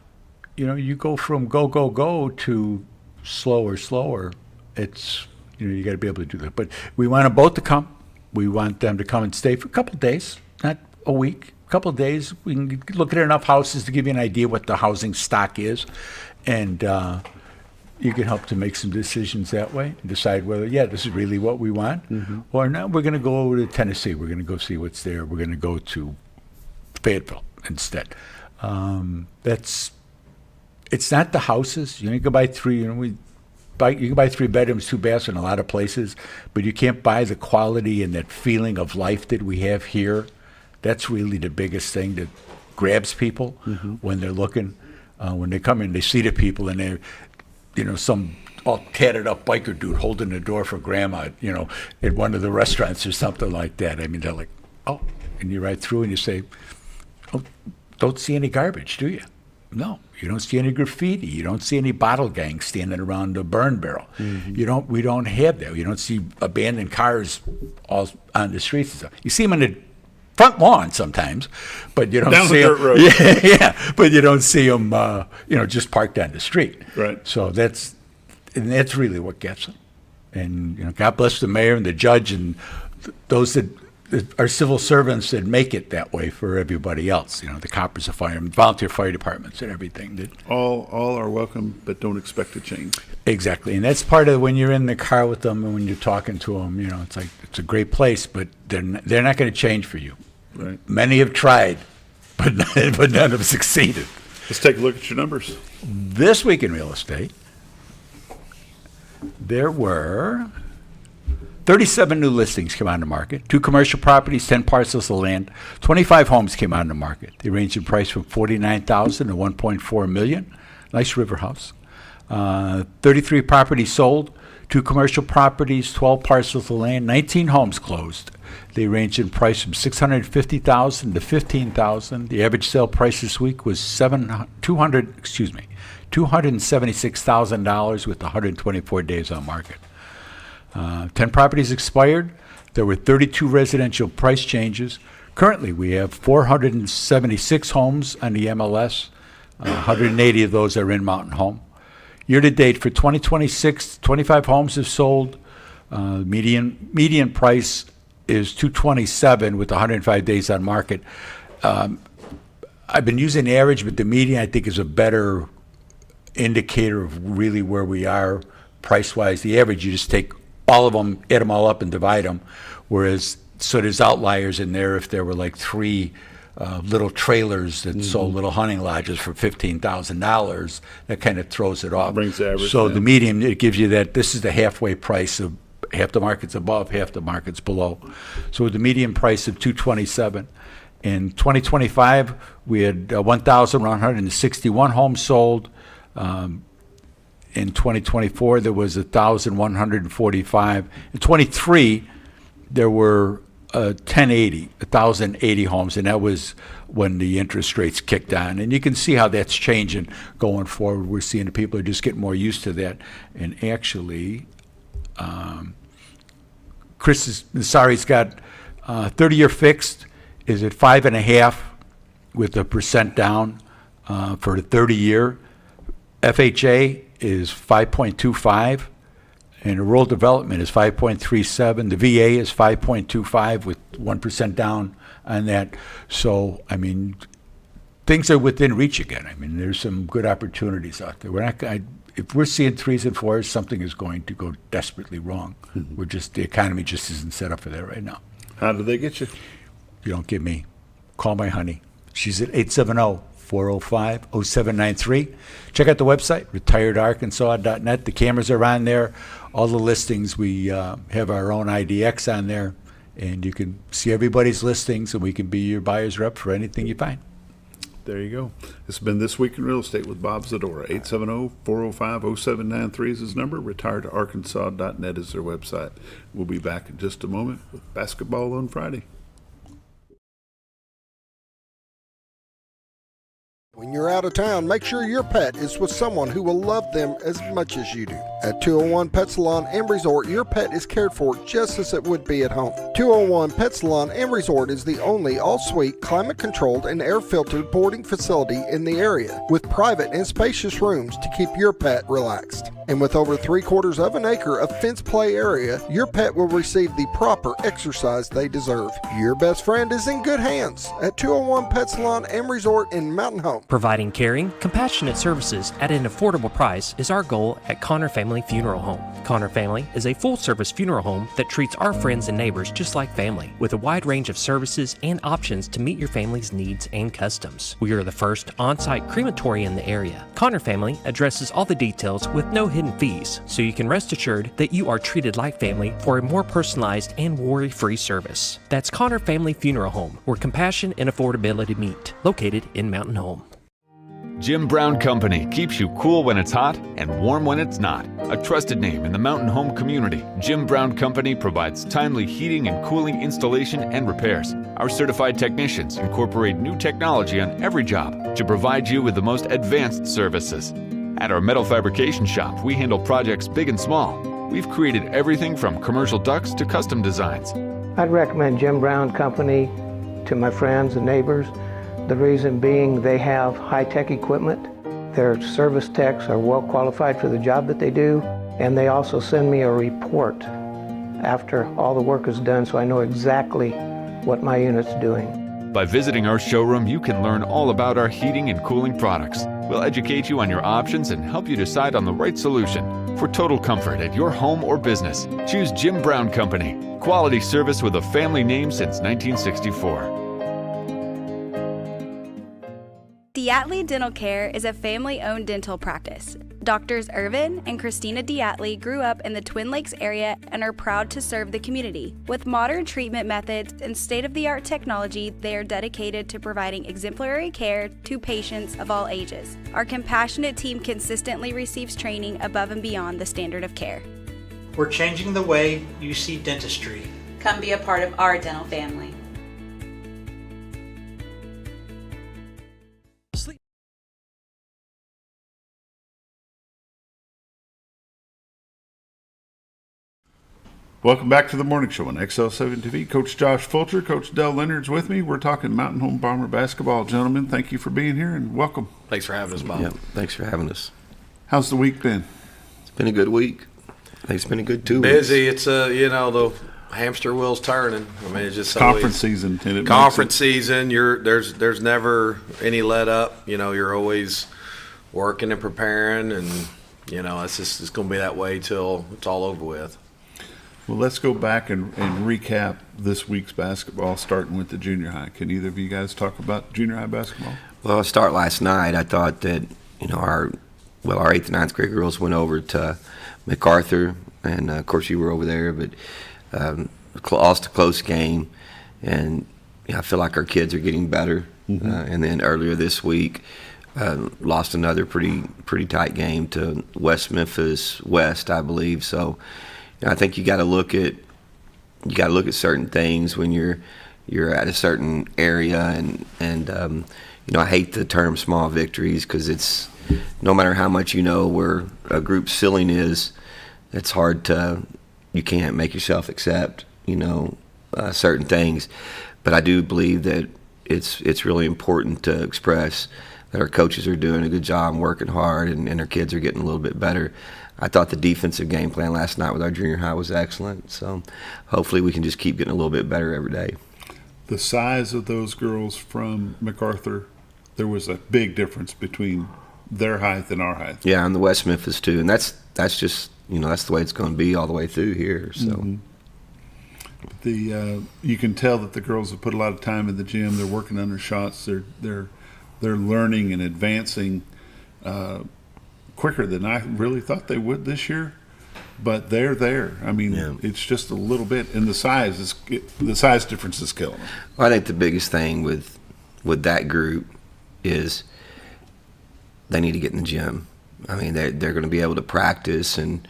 You go from go to slower. It's, you got to be able to do that. But we want them both to come. We want them to come and stay for a couple of days, not a week. A couple of days. We can look at enough houses to give you an idea what the housing stock is. And you can help to make some decisions that way and decide whether, this is really what we want, or no, we're going to go over to Tennessee. We're going to go see what's there. We're going to go to Fayetteville instead. It's not the houses. You can buy three. You can buy 3 bedrooms, 2 baths in a lot of places, but you can't buy the quality and that feeling of life that we have here. That's really the biggest thing that grabs people when they're looking. When they come in, they see the people and they're, some all tatted up biker dude holding the door for grandma, at one of the restaurants or something like that. I mean, they're like, oh, and you ride through and you say, oh, don't see any garbage, do you? No, you don't see any graffiti. You don't see any bottle gangs standing around a burn barrel. We don't have that. You don't see abandoned cars all on the streets and stuff. You see them in the front lawn sometimes, but you don't see them. Road. But you don't see them, just parked on the street. Right. So that's really what gets them. And God bless the mayor and the judge and those that are civil servants that make it that way for everybody else. The coppers, the firemen, volunteer fire departments, and everything. That all are welcome, but don't expect to change. Exactly, and that's part of when you're in the car with them and when you're talking to them. It's like it's a great place, but they're not going to change for you. Right. Many have tried, but none have succeeded. Let's take a look at your numbers. This week in real estate, there were 37 new listings came on the market, 2 commercial properties, 10 parcels of land, 25 homes came on the market. They range in price from $49,000 to $1.4 million. Nice river house. 33 properties sold, 2 commercial properties, 12 parcels of land, 19 homes closed. They range in price from $650,000 to $15,000. The average sale price this week was $276,000 with 124 days on market. 10 properties expired. There were 32 residential price changes. Currently, we have 476 homes on the MLS. 180 of those are in Mountain Home. Year to date for 2026, 25 homes have sold. Median price is $227 with 105 days on market. I've been using the average, but the median I think is a better indicator of really where we are price-wise. The average, you just take all of them, add them all up and divide them, whereas, so there's outliers in there if there were like 3 little trailers that sold little hunting lodges for $15,000, that kind of throws it off. Brings the average so down. the median, it gives you that this is the halfway price of half the market's above, half the market's below. So with the median price of $227. In 2025, we had 1,161 homes sold. In 2024, there was 1,145. In 23, there were 1,080 homes, and that was when the interest rates kicked on. And you can see how that's changing going forward. We're seeing the people are just getting more used to that. And actually, Chris Nassari's got 30-year fixed is at 5.5 with a % down for the 30-year. FHA is 5.25, and the rural development is 5.37. The VA is 5.25 with 1% down on that. So, I mean, things are within reach again. I mean, there's some good opportunities out there. We're not. If we're seeing 3s and 4s, something is going to go desperately wrong. We're just, the economy just isn't set up for that right now. How did they get you? You don't get me. Call my honey. She's at 870-405-0793. Check out the website, retiredarkansas.net. The cameras are on there. All the listings, we have our own IDX on there, and you can see everybody's listings, and we can be your buyer's rep for anything you find. There you go. This has been This Week in Real Estate with Bob Zdora. 870-405-0793 is his number. retiredarkansas.net is their website. We'll be back in just a moment with basketball on Friday. When you're out of town, make sure your pet is with someone who will love them as much as you do. At 201 Pet Salon and Resort, your pet is cared for just as it would be at home. 201 Pet Salon and Resort is the only all-suite, climate-controlled, and air-filtered boarding facility in the area, with private and spacious rooms to keep your pet relaxed. And with over 3/4 of an acre of fenced play area, your pet will receive the proper exercise they deserve. Your best friend is in good hands at 201 Pet Salon and Resort in Mountain Home. Providing caring, compassionate services at an affordable price is our goal at Connor Family Funeral Home. Connor Family is a full-service funeral home that treats our friends and neighbors just like family, with a wide range of services and options to meet your family's needs and customs. We are the first on-site crematory in the area. Connor Family addresses all the details with no hidden fees, so you can rest assured that you are treated like family for a more personalized and worry-free service. That's Connor Family Funeral Home, where compassion and affordability meet, located in Mountain Home. Jim Brown Company keeps you cool when it's hot and warm when it's not. A trusted name in the Mountain Home community, Jim Brown Company provides timely heating and cooling installation and repairs. Our certified technicians incorporate new technology on every job to provide you with the most advanced services. At our metal fabrication shop, we handle projects big and small. We've created everything from commercial ducts to custom designs. I'd recommend Jim Brown Company to my friends and neighbors. The reason being they have high-tech equipment. Their service techs are well qualified for the job that they do, and they also send me a report after all the work is done so I know exactly what my unit's doing. By visiting our showroom, you can learn all about our heating and cooling products. We'll educate you on your options and help you decide on the right solution. For total comfort at your home or business, choose Jim Brown Company. Quality service with a family name since 1964. Diatley Dental Care is a family-owned dental practice. Doctors Irvin and Christina Diatley grew up in the Twin Lakes area and are proud to serve the community. With modern treatment methods and state-of-the-art technology, they are dedicated to providing exemplary care to patients of all ages. Our compassionate team consistently receives training above and beyond the standard of care. We're changing the way you see dentistry. Come be a part of our dental family. Welcome back to the morning show on XL7-TV. Coach Josh Fulcher, Coach Dell Leonard's with me. We're talking Mountain Home Bomber basketball. Gentlemen, thank you for being here and welcome. Thanks for having us, Bob. Yeah, thanks for having us. How's the week been? It's been a good week. I think it's been a good 2 weeks. Busy. It's the hamster wheel's turning. I mean, it's just conference season. Conference season. There's never any let up. You're always working and preparing, and it's going to be that way till it's all over with. Well, let's go back and recap this week's basketball, starting with the junior high. Can either of you guys talk about junior high basketball? Well, I'll start last night. I thought that, our 8th and 9th grade girls went over to MacArthur, and of course you were over there, but lost a close game, and I feel like our kids are getting better. Mm-hmm. And then earlier this week, lost another pretty tight game to West Memphis West, I believe. So I think you got to look at certain things when you're at a certain area, and I hate the term small victories because it's no matter how much where a group's ceiling is, it's hard you can't make yourself accept certain things. But I do believe that it's really important to express that our coaches are doing a good job and working hard, and our kids are getting a little bit better. I thought the defensive game plan last night with our junior high was excellent. So hopefully we can just keep getting a little bit better every day. The size of those girls from MacArthur, there was a big difference between their height and our height. Yeah, and the West Memphis too. And that's just, that's the way it's going to be all the way through here. So you can tell that the girls have put a lot of time in the gym. They're working on their shots. They're learning and advancing quicker than I really thought they would this year, but they're there. I mean, It's just a little bit, and the size difference is killing them. Well, I think the biggest thing with that group is they need to get in the gym. I mean, they're going to be able to practice, and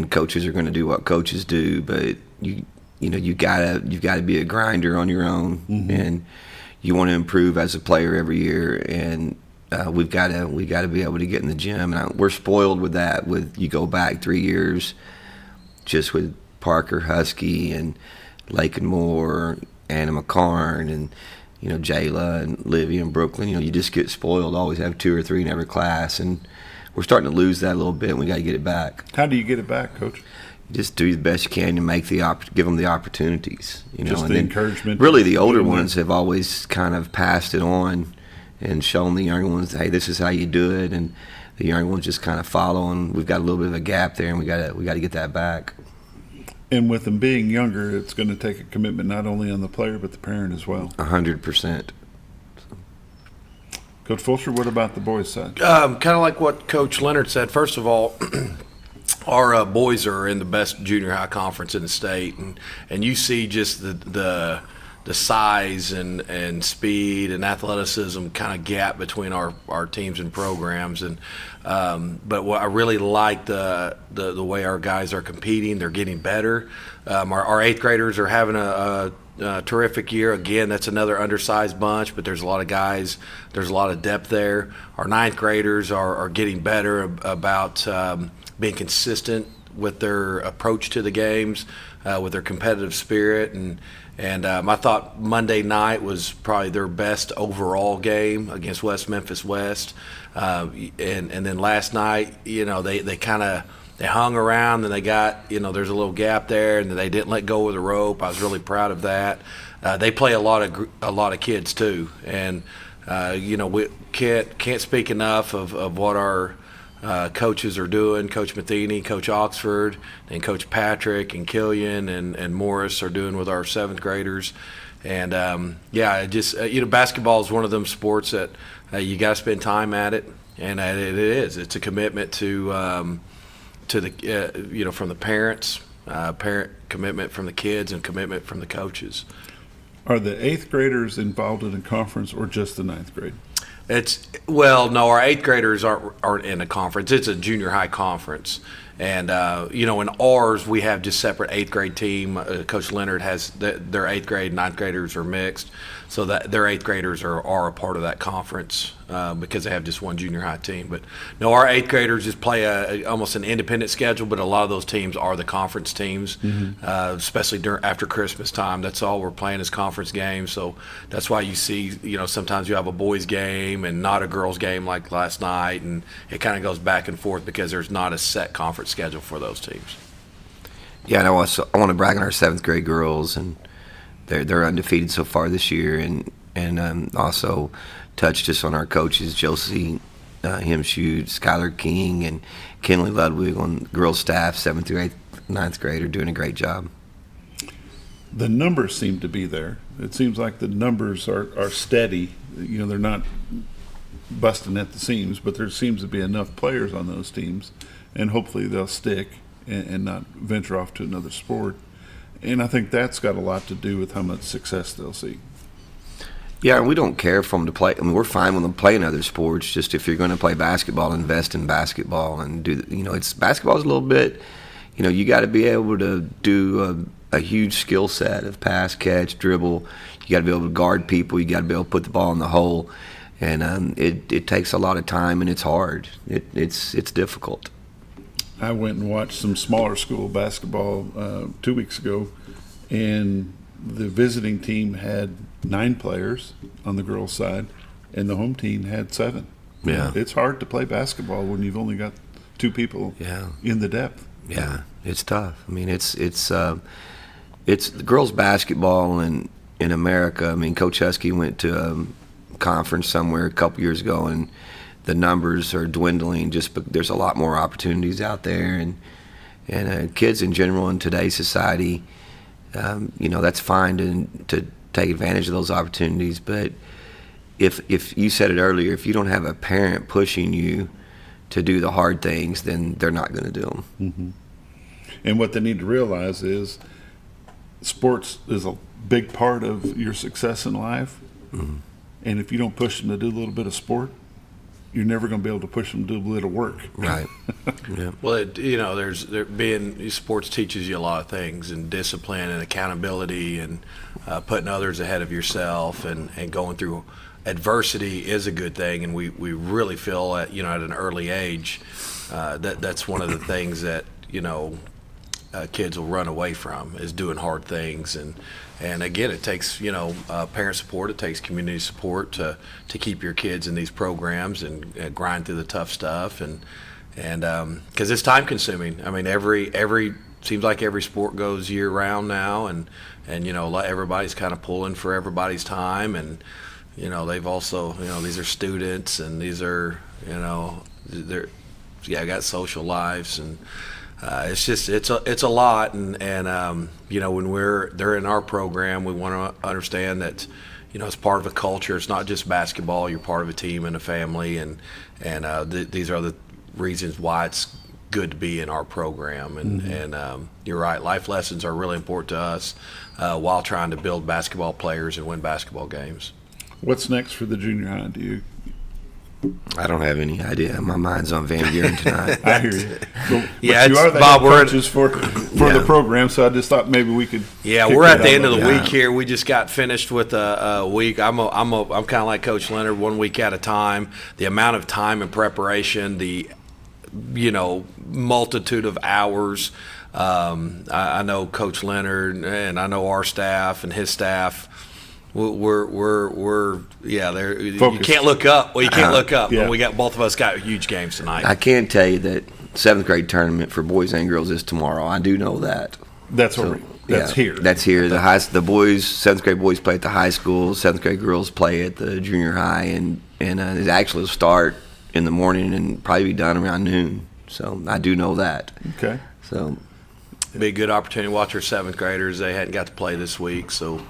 coaches are going to do what coaches do, but you've got to be a grinder on your own, mm-hmm. and you want to improve as a player every year, and we've got to be able to get in the gym, and we're spoiled with that. You go back 3 years, just with Parker Husky and Lakin Moore, Anna McCarn, and Jayla and Livy and Brooklyn. You just get spoiled. Always have 2 or 3 in every class, and we're starting to lose that a little bit, and we got to get it back. How do you get it back, Coach? Just do the best you can to give them the opportunities. Just the encouragement. Really, the older ones have always kind of passed it on and shown the younger ones, hey, this is how you do it, and the younger ones just kind of follow, and we've got a little bit of a gap there, and we got to get that back. And with them being younger, it's going to take a commitment not only on the player but the parent as well. 100%. Coach Fulcher, what about the boys' side? Kind of like what Coach Leonard said. First of all, our boys are in the best junior high conference in the state, and you see just the size and speed and athleticism kind of gap between our teams and programs, and but what I really like the way our guys are competing. They're getting better. Our 8th graders are having a terrific year. Again, that's another undersized bunch, but there's a lot of guys. There's a lot of depth there. Our 9th graders are getting better about being consistent with their approach to the games, with their competitive spirit, and I thought Monday night was probably their best overall game against West Memphis West, and then last night, they hung around, and they got, there's a little gap there, and they didn't let go of the rope. I was really proud of that. They play a lot of kids too, and we can't speak enough of what our coaches are doing. Coach Matheny, Coach Oxford, and Coach Patrick and Killian and Morris are doing with our 7th graders. And basketball is one of them sports that you got to spend time at it, and it's a commitment to the from the parents, parent commitment from the kids, and commitment from the coaches. Are the 8th graders involved in a conference or just the 9th grade? No, our 8th graders aren't in a conference. It's a junior high conference, And you know, in ours, we have just separate 8th grade team. Coach Leonard has their 8th grade, 9th graders are mixed, so that their 8th graders are a part of that conference because they have just one junior high team. But no, our 8th graders just play almost an independent schedule, but a lot of those teams are the conference teams, especially after Christmas time. That's all we're playing is conference games. So that's why you see, you know, sometimes you have a boys game and not a girls game like last night, and it kind of goes back and forth because there's not a set conference schedule for those teams. Yeah, and I want to brag on our 7th grade girls, and they're undefeated so far this year, and also touch just on our coaches, Josie Himshoot, Skylar King, and Kenley Ludwig on girls staff, 7th through 8th, 9th grade are doing a great job. The numbers seem to be there. It seems like the numbers are steady. You know, they're not busting at the seams, but there seems to be enough players on those teams, and hopefully they'll stick and not venture off to another sport. And I think that's got a lot to do with how much success they'll see. Yeah, and we don't care for them to play. I mean, we're fine with them playing other sports. Just if you're going to play basketball, invest in basketball and do. You know, basketball's a little bit. You know, you got to be able to do a huge skill set of pass, catch, dribble. You got to be able to guard people. You got to be able to put the ball in the hole, and it takes a lot of time and it's hard. It's difficult. I went and watched some smaller school basketball 2 weeks ago, and the visiting team had 9 players on the girls' side, and the home team had 7. Yeah, it's hard to play basketball when you've only got 2 people in the depth. Yeah, it's tough. I mean, it's the girls' basketball in America. I mean, Coach Husky went to a conference somewhere a couple years ago, and the numbers are dwindling. There's a lot more opportunities out there, and kids in general in today's society, you know, that's fine to take advantage of those opportunities. But if you said it earlier, if you don't have a parent pushing you to do the hard things, then they're not going to do them. Mm-hmm. And what they need to realize is sports is a big part of your success in life. Mm-hmm. And if you don't push them to do a little bit of sport, you're never going to be able to push them to do a little work. Right. Yeah. Well, you know, sports teaches you a lot of things, and discipline and accountability, and putting others ahead of yourself, and going through adversity is a good thing. And we really feel at an early age that's one of the things that kids will run away from, is doing hard things. And again, it takes parent support, it takes community support to keep your kids in these programs and grind through the tough stuff, and because it's time consuming. I mean, seems like every sport goes year round now, and everybody's kind of pulling for everybody's time, and they've also these are students, and these are they're got social lives, and it's a lot, and when they're in our program, we want to understand that it's part of a culture. It's not just basketball. You're part of a team and a family, and these are the reasons why it's good to be in our program. And you're right, life lessons are really important to us while trying to build basketball players and win basketball games. What's next for the junior high? I don't have any idea. My mind's on Van Buren tonight. I hear you. But you are the Bob, coaches for the program, so I just thought maybe we could. Yeah, we're at the end of the week here. We just got finished with a week. I'm kind of like Coach Leonard, 1 week at a time. The amount of time and preparation, the multitude of hours. I know Coach Leonard, and I know our staff and his staff. We're there. You can't look up. Well, you can't look up. Yeah. And both of us got huge games tonight. I can tell you that 7th grade tournament for boys and girls is tomorrow. I do know that. That's here. That's here. The boys, 7th grade boys play at the high school. 7th grade girls play at the junior high, and it actually will start in the morning and probably be done around noon. So I do know that. Okay. So it'd be a good opportunity to watch our 7th graders. They hadn't got to play this week, so.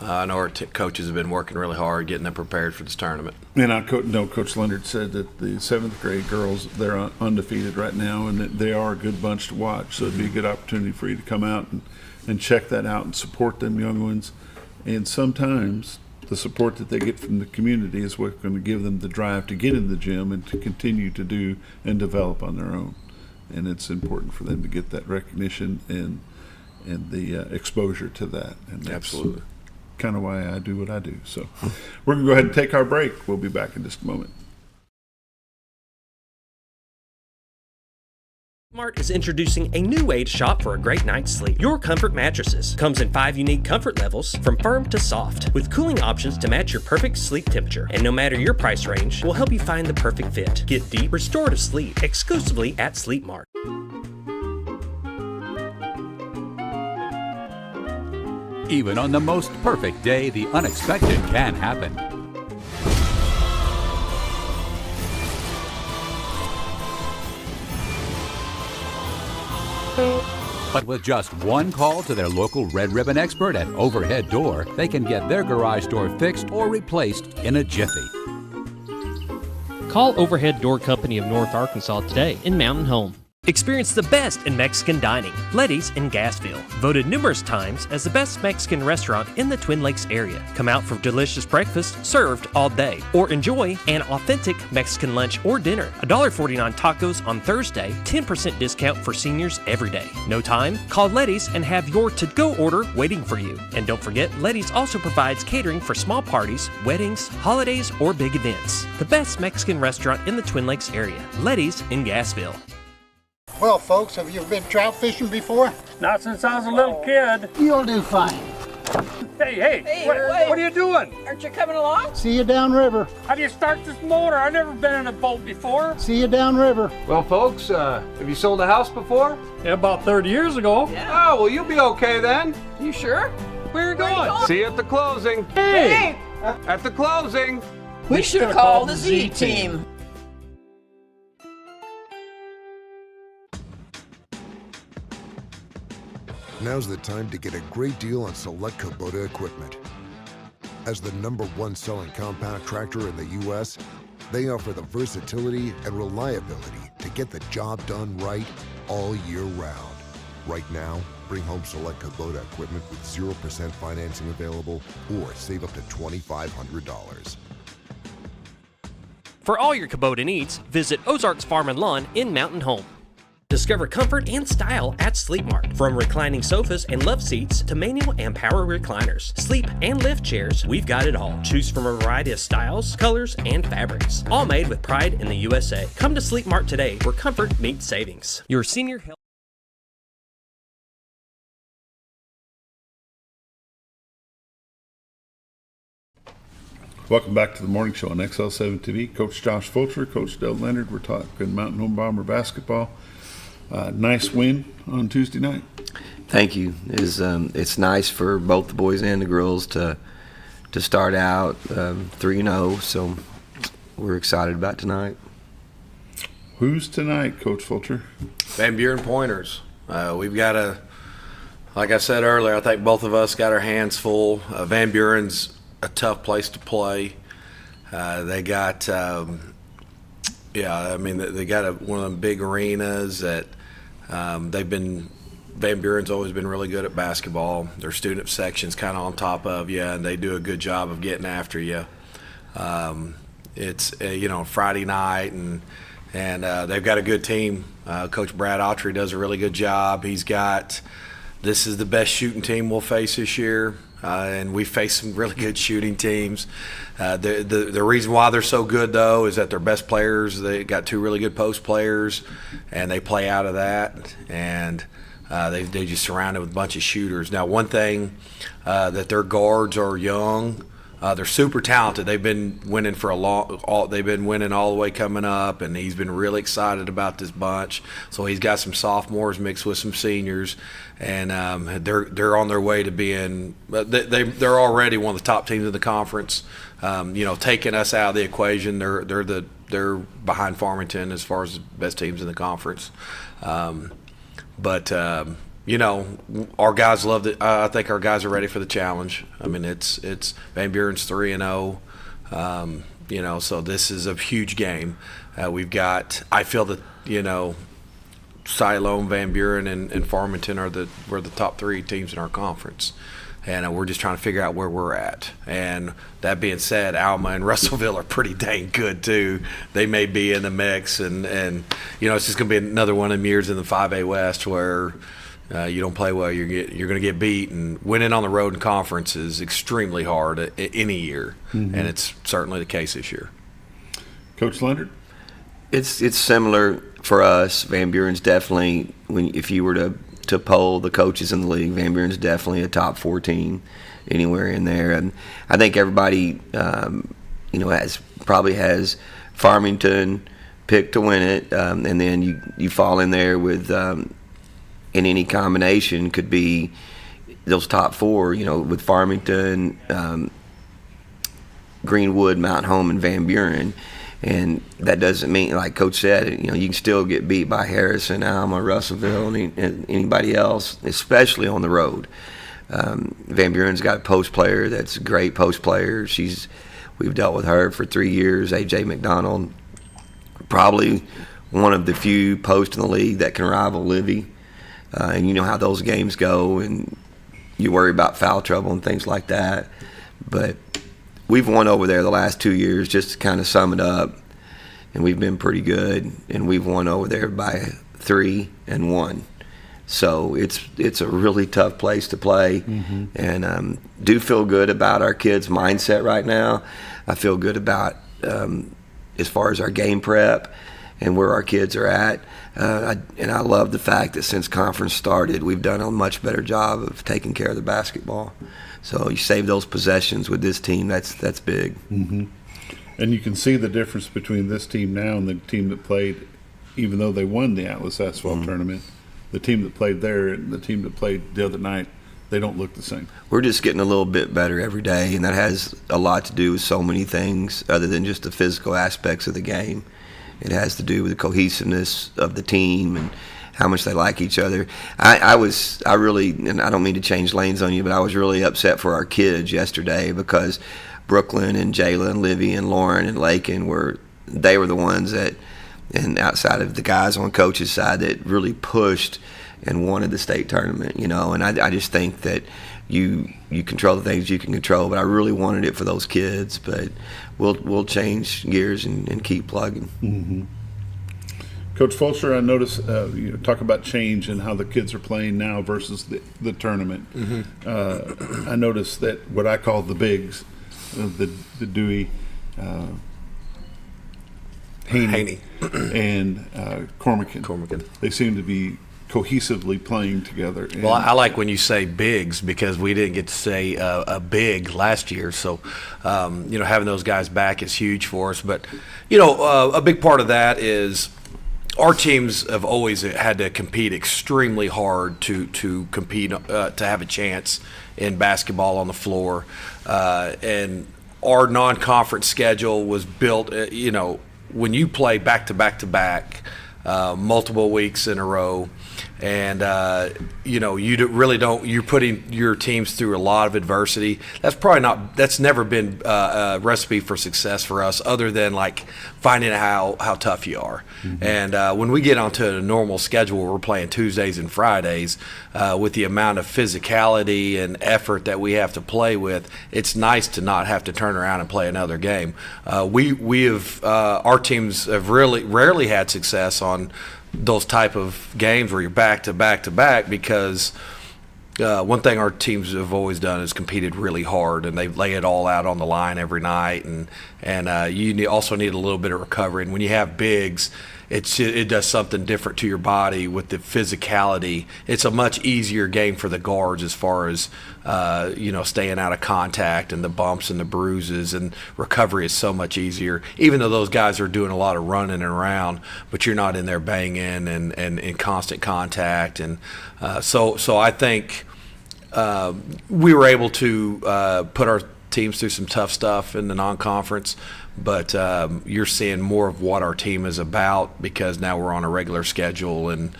I know our coaches have been working really hard getting them prepared for this tournament. And I know Coach Leonard said that the 7th grade girls, they're undefeated right now, and that they are a good bunch to watch. So it'd be a good opportunity for you to come out and check that out and support them young ones. And sometimes the support that they get from the community is what's going to give them the drive to get in the gym and to continue to do and develop on their own. and it's important for them to get that recognition and the exposure to that. And that's Absolutely. kind of why I do what I do. So we're going to go ahead and take our break. We'll be back in just a moment. Mart is introducing a new way to shop for a great night's sleep. Your Comfort Mattresses comes in 5 unique comfort levels from firm to soft, with cooling options to match your perfect sleep temperature. And no matter your price range, we'll help you find the perfect fit. Get deep, restorative sleep exclusively at Sleep Mart. Even on the most perfect day, the unexpected can happen. But with just one call to their local Red Ribbon expert at Overhead Door, they can get their garage door fixed or replaced in a jiffy. Call Overhead Door Company of North Arkansas today in Mountain Home. Experience the best in Mexican dining. Letty's in Gassville, voted numerous times as the best Mexican restaurant in the Twin Lakes area. Come out for delicious breakfast served all day, or enjoy an authentic Mexican lunch or dinner. $1.49 tacos on Thursday, 10% discount for seniors every day. No time? Call Letty's and have your to-go order waiting for you. And don't forget, Letty's also provides catering for small parties, weddings, holidays, or big events. The best Mexican restaurant in the Twin Lakes area. Letty's in Gassville. Well, folks, have you been trout fishing before? Not since I was a little kid. You'll do fine. Hey, what are you doing? Aren't you coming along? See you downriver. How do you start this motor? I've never been in a boat before. See you downriver. Well, folks, have you sold a house before? Yeah, about 30 years ago. Yeah. Oh, well, you'll be okay then. You sure? Where are you going? See you at the closing. Hey! At the closing. We should have called the Z-Team. Now's the time to get a great deal on select Kubota equipment. As the #1 selling compact tractor in the U.S., they offer the versatility and reliability to get the job done right all year round. Right now, bring home select Kubota equipment with 0% financing available or save up to $2,500. For all your Kubota needs, visit Ozarks Farm and Lawn in Mountain Home. Discover comfort and style at Sleep Mart. From reclining sofas and love seats to manual and power recliners, sleep and lift chairs, we've got it all. Choose from a variety of styles, colors, and fabrics. All made with pride in the USA. Come to Sleep Mart today, where comfort meets savings. Your senior health. Welcome back to the morning show on XL7-TV. Coach Josh Fulcher, Coach Dell Leonard. We're talking Mountain Home Bomber basketball. Nice win on Tuesday night. Thank you. It's nice for both the boys and the girls to start out 3-0, so we're excited about tonight. Who's tonight, Coach Fulcher? Van Buren Pointers. We've got like I said earlier, I think both of us got our hands full. Van Buren's a tough place to play. They got, they got one of them big arenas that Van Buren's always been really good at basketball. Their student section's kind of on top of you, and they do a good job of getting after you. It's Friday night, and they've got a good team. Coach Brad Autry does a really good job. This is the best shooting team we'll face this year. And we face some really good shooting teams. The reason why they're so good, though, is that their best players, they got 2 really good post players, and they play out of that. And they just surrounded with a bunch of shooters. Now, one thing that their guards are young. They're super talented. They've been winning they've been winning all the way coming up, and he's been really excited about this bunch. So he's got some sophomores mixed with some seniors, and they're on their way to being. They're already one of the top teams in the conference. Taking us out of the equation, they're behind Farmington as far as the best teams in the conference. Our guys loved it. I think our guys are ready for the challenge. I mean, it's Van Buren's 3-0. So this is a huge game. I feel that, Siloam, Van Buren, and Farmington were the top 3 teams in our conference. and we're just trying to figure out where we're at. And that being said, Alma and Russellville are pretty dang good too. They may be in the mix, and it's just going to be another one of them years in the 5A West where you don't play well, you're going to get beat. And winning on the road in conference is extremely hard any year, and it's certainly the case this year. Coach Leonard? It's similar for us. Van Buren's definitely, if you were to poll the coaches in the league, Van Buren's definitely a top 4 team anywhere in there. And I think everybody, probably has Farmington picked to win it, and then you fall in there with in any combination could be those top 4. With Farmington, Greenwood, Mount Home, and Van Buren. And that doesn't mean, like Coach said, you can still get beat by Harrison, Alma, Russellville, and anybody else, especially on the road. Van Buren's got a post player that's a great post player. We've dealt with her for 3 years. AJ McDonald, probably one of the few posts in the league that can rival Livy. And you know how those games go, and you worry about foul trouble and things like that. But we've won over there the last 2 years, just to kind of sum it up, and we've been pretty good. And we've won over there by 3-1. So it's a really tough place to play, and do feel good about our kids' mindset right now. I feel good about as far as our game prep and where our kids are at. And I love the fact that since conference started, we've done a much better job of taking care of the basketball. So you save those possessions with this team, that's big. And you can see the difference between this team now and the team that played, even though they won the Atlas Asphalt tournament. The team that played there and the team that played the other night, they don't look the same. We're just getting a little bit better every day, and that has a lot to do with so many things other than just the physical aspects of the game. It has to do with the cohesiveness of the team and how much they like each other. I really, and I don't mean to change lanes on you, but I was really upset for our kids yesterday because Brooklyn and Jayla and Livy and Lauren and Lakin were the ones that, and outside of the guys on coach's side, that really pushed and wanted the state tournament, and I just think that you control the things you can control, but I really wanted it for those kids. But we'll change gears and keep plugging. Coach Fulcher, I noticed you talk about change and how the kids are playing now versus the tournament. I noticed that what I call the bigs, the Dewey, Haney, and Cormican. They seem to be cohesively playing together. Well, I like when you say bigs because we didn't get to say a big last year. So, having those guys back is huge for us. But, a big part of that is our teams have always had to compete extremely hard to compete, to have a chance in basketball on the floor. And our non-conference schedule was built, when you play back-to-back-to-back multiple weeks in a row, and you're putting your teams through a lot of adversity. That's never been a recipe for success for us, other than like finding out how tough you are. And when we get onto a normal schedule where we're playing Tuesdays and Fridays, with the amount of physicality and effort that we have to play with, it's nice to not have to turn around and play another game. Our teams have rarely had success on those type of games where you're back to back to back, because one thing our teams have always done is competed really hard, and they lay it all out on the line every night, and you also need a little bit of recovery. And when you have bigs, it does something different to your body with the physicality. It's a much easier game for the guards as far as staying out of contact and the bumps and the bruises, and recovery is so much easier, even though those guys are doing a lot of running and around, but you're not in there banging and in constant contact. And so I think we were able to put our teams through some tough stuff in the non-conference, but you're seeing more of what our team is about because now we're on a regular schedule, and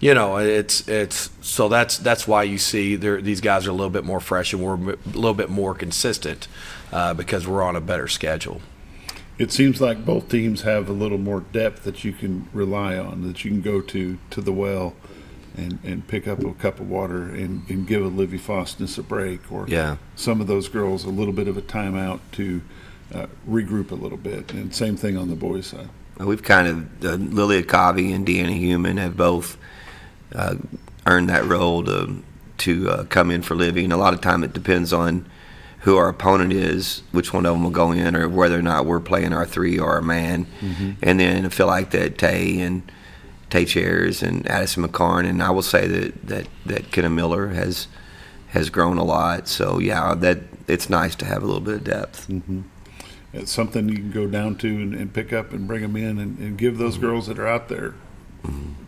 it's so that's why you see these guys are a little bit more fresh and we're a little bit more consistent because we're on a better schedule. It seems like both teams have a little more depth that you can rely on, that you can go to the well and pick up a cup of water and give Olivia Faustness a break, or some of those girls a little bit of a timeout to regroup a little bit. And same thing on the boys' side. We've kind of, Lilia Covey and Deanna Human have both earned that role to come in for Livy. And a lot of time it depends on who our opponent is, which one of them will go in, or whether or not we're playing our 3 or our man. And then I feel like that Tay Chairs and Addison McCarn, and I will say that Kenna Miller has grown a lot. So that it's nice to have a little bit of depth. It's something you can go down to and pick up and bring them in and give those girls that are out there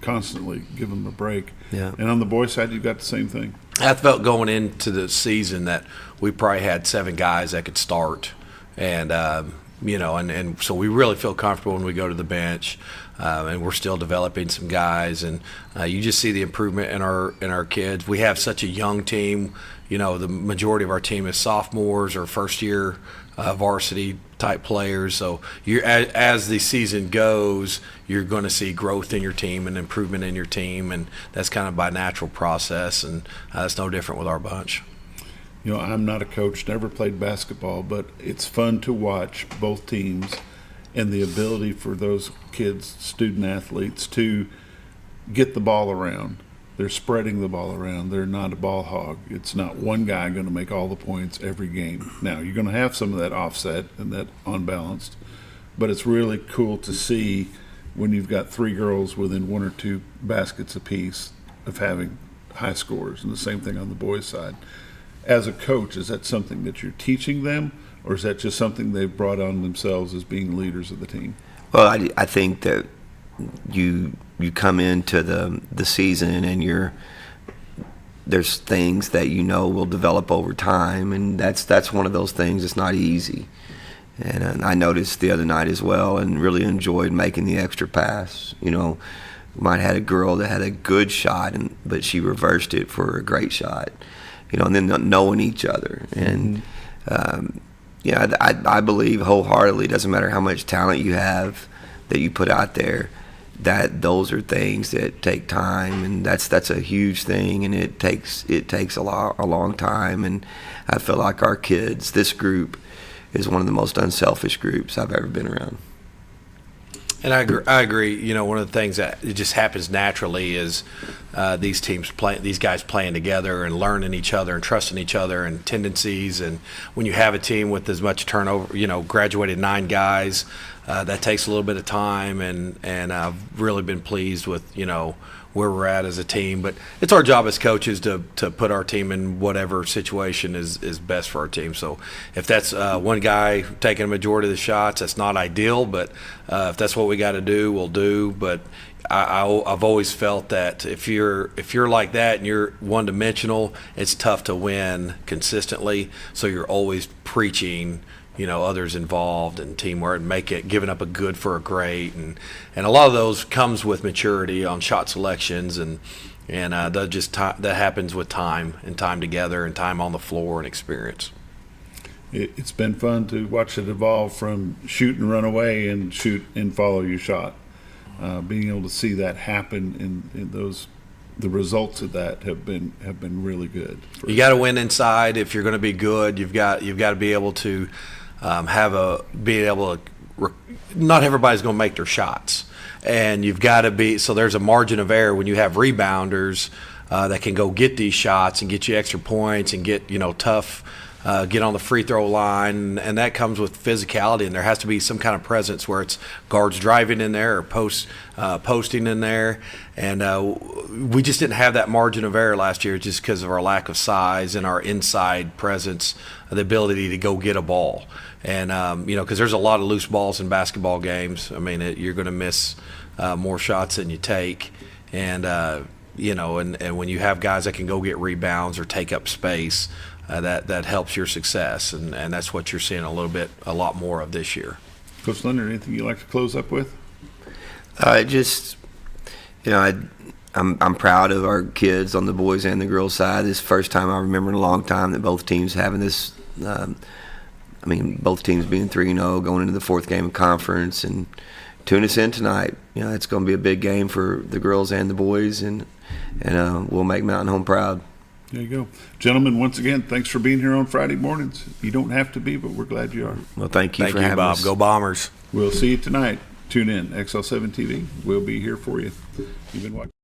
constantly, give them a break. And on the boys' side, you've got the same thing. I felt going into the season that we probably had 7 guys that could start, and and so we really feel comfortable when we go to the bench. And we're still developing some guys, and you just see the improvement in our kids. We have such a young team. The majority of our team is sophomores or first-year varsity type players. So as the season goes, you're going to see growth in your team and improvement in your team, and that's kind of by natural process. And it's no different with our bunch. I'm not a coach, never played basketball, but it's fun to watch both teams and the ability for those kids, student athletes, to get the ball around. They're spreading the ball around. They're not a ball hog. It's not one guy going to make all the points every game. Now, you're going to have some of that offset and that unbalanced, but it's really cool to see when you've got 3 girls within 1 or 2 baskets apiece of having high scores, and the same thing on the boys' side. As a coach, is that something that you're teaching them, or is that just something they've brought on themselves as being leaders of the team? Well, I think that you come into the season and there's things that will develop over time, and that's one of those things. It's not easy. And I noticed the other night as well, and really enjoyed making the extra pass. We might have had a girl that had a good shot, but she reversed it for a great shot. And then knowing each other. And I believe wholeheartedly, it doesn't matter how much talent you have that you put out there, that those are things that take time, and that's a huge thing, and it takes a long time. And I feel like our kids, this group, is one of the most unselfish groups I've ever been around. And I agree. One of the things that it just happens naturally is these guys playing together and learning each other and trusting each other and tendencies. And when you have a team with as much turnover, graduated 9 guys, that takes a little bit of time. And I've really been pleased with where we're at as a team. But it's our job as coaches to put our team in whatever situation is best for our team. So if that's one guy taking a majority of the shots, that's not ideal, but if that's what we got to do, we'll do. But I've always felt that if you're like that and you're one-dimensional, it's tough to win consistently. So you're always preaching others involved and teamwork, and giving up a good for a great, and a lot of those comes with maturity on shot selections, and that happens with time and time together and time on the floor and experience. It's been fun to watch it evolve from shoot and run away and shoot and follow your shot. Being able to see that happen in the results of that have been really good. You got to win inside if you're going to be good. You've got to be able to not everybody's going to make their shots, and you've got to be, so there's a margin of error when you have rebounders that can go get these shots and get you extra points and get tough, get on the free throw line, and that comes with physicality, and there has to be some kind of presence where it's guards driving in there or posting in there, and we just didn't have that margin of error last year just because of our lack of size and our inside presence, the ability to go get a ball. And because there's a lot of loose balls in basketball games. I mean, you're going to miss more shots than you take, and and when you have guys that can go get rebounds or take up space, that helps your success, and that's what you're seeing a lot more of this year. Coach Leonard, anything you'd like to close up with? I'm proud of our kids on the boys and the girls side. This is the first time I remember in a long time that both teams having this. Both teams being 3-0, going into the 4th game of conference, and tune us in tonight. It's going to be a big game for the girls and the boys, and and we'll make Mountain Home proud. There you go. Gentlemen, once again, thanks for being here on Friday mornings. You don't have to be, but we're glad you are. Well, thank you for having Bob. us. Go Bombers. We'll see you tonight. Tune in. XL7-TV. We'll be here for you. You've been watching.